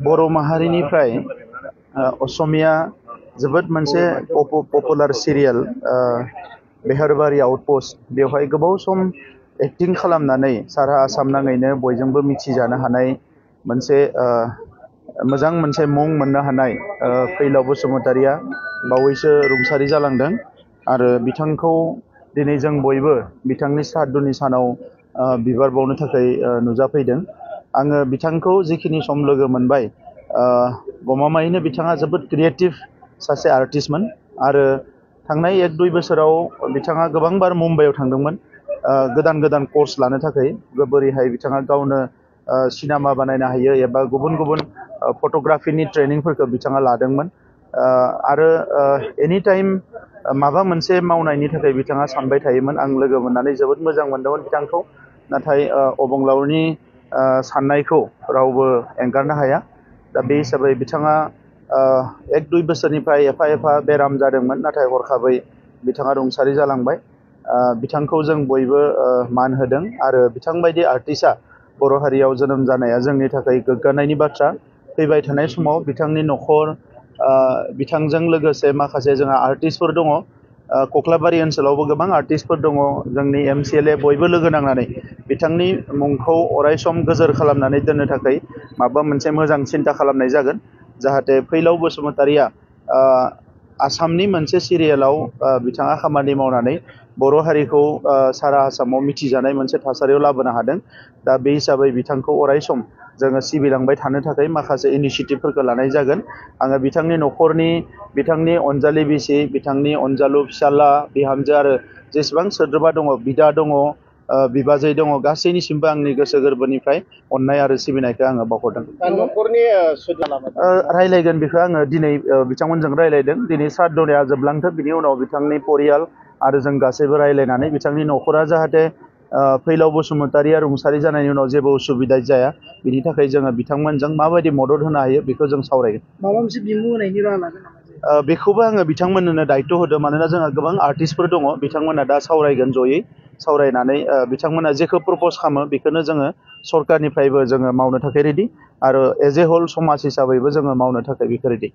बर' माहारिनिफ्राय असमिया जोबोद मोनसे popular serial बेहरबारि outpost बेवहाय गोबाव सम एक्टिं खालामनानै सारा आसाम नाङैनो बयजोंबो मिथिजानो हानाय मोनसे मोजां मोनसे मुं मोननो हानाय फैलाव बसुमतारिया बावैसो रुंसारि जालांदों आरो बिथांखौ दिनै जों बयबो बिथांनि सादुनि सानाव बिबार बावनो थाखाय नुजाफैदों। आङो बिथांखौ जिखिनि सम लोगो मोनबाय गमामायैनो बिथाङा जोबोद क्रिएटिभ सासे आर्टिस्टमोन आरो थांनाय 1-2 बोसोराव बिथाङा गोबांबार मुम्बाइआव थांदोंमोन गोदान गोदान कर्स लानो थाखाय बोरैहाय बिथाङा गावनो सिनेमा बानायनो हायो एबा गुबुन गुबुन फट'ग्राफिनि ट्रेनिंफोरखौ बिथाङा लादोंमोन आरो एनि टाइम माबा मोनसे मावनायनि थाखाय बिथाङा सानबाय थायोमोन। आं लोगो मोननानै जोबोद मोजां मोनदोंमोन बिथांखौ। नाथाय अबंलावरिनि साननायखौ रावबो एंगारनो हाया। दा बे हिसाबै बिथाङा 1-2 बोसोरनिफ्राय एफा एफा बेराम जादोंमोन नाथाय हरखाबै बिथाङा रुंसारि जालांबाय। बिथांखौ जों बयबो मान होदों आरो बिथांबायदि आर्टिस्टआ बर' हारियाव जोनोम जानाया जोंनि थाखाय गोग्गानायनि बाथ्रा। फैबाय थानाय समाव बिथांनि न'खर बिथांजों लोगोसे माखासे जोंहा आर्टिस्टफोर दङ। कक्लाबारि ओनसोलावबो गोबां आर्टिस्टफोर दङ। जोंनि MCLA बयबो लोगो नांनानै बिथांनि मुंखौ अरायसम गोजोर खालामनानै दोननो थाखाय माबा मोनसे मोजां सिन्था खालामनाय जागोन जाहाथे फैलाव बसुमतारिया आसामनि मोनसे सिरियालाव बिथाङा खामानि मावनानै बर' हारिखौ सारा आसामाव मिथिजानाय मोनसे थासारियाव लाबोनो हादों। दा बे हिसाबै बिथांखौ अरायसम जोङो सिबिलांबाय थानो थाखाय माखासे इनिसियेटिभफोरखौ लानाय जागोन। आङो बिथांनि न'खरनि बिथांनि अनजालि बिसि बिथांनि अनजालु फिसाला बिहामजो आरो जेसेबां सोद्रोमा दङ बिदा दङ बिबाजै दङ गासैनिसिमबो आंनि गोसो गोरबोनिफ्राय अननाय आरो सिबिनायखौ आङो बावहरदों। न'खरनि रायलायगोन बेखौ आङो दिनै बिथांमोनजों रायलायदों। दिनै सारदनिया जोबलांथों बिनि उनाव बिथांनि परियाल आरो जों गासैबो रायलायनानै बिथांनि न'खरा जाहाथे फैलाव बसुमतारिया रुंसारि जानायनि उनाव जेबो उसुबिदा जाया बिनि थाखाय जोङो बिथांमोनजों माबायदि मदद होनो हायो बेखौ जों सावरायगोन। माबा मोनसे बिमुं होनायनि राहा लागोन नामा? बेखौबो आङो बिथांमोननो दायित्व होदों मानोना जोंहा गोबां आर्टिस्टफोर दङ। बिथांमोना दा सावरायगोन जयै सावरायनानै बिथांमोना जेखौ प्रप'ज खालामो बेखौनो जोङो सरकारनिफ्रायबो जोङो मावनो थाखाय रेडि आरो एज ए हल समाज हिसाबैबो जोङो मावनो थाखाय बेखौ रेडि।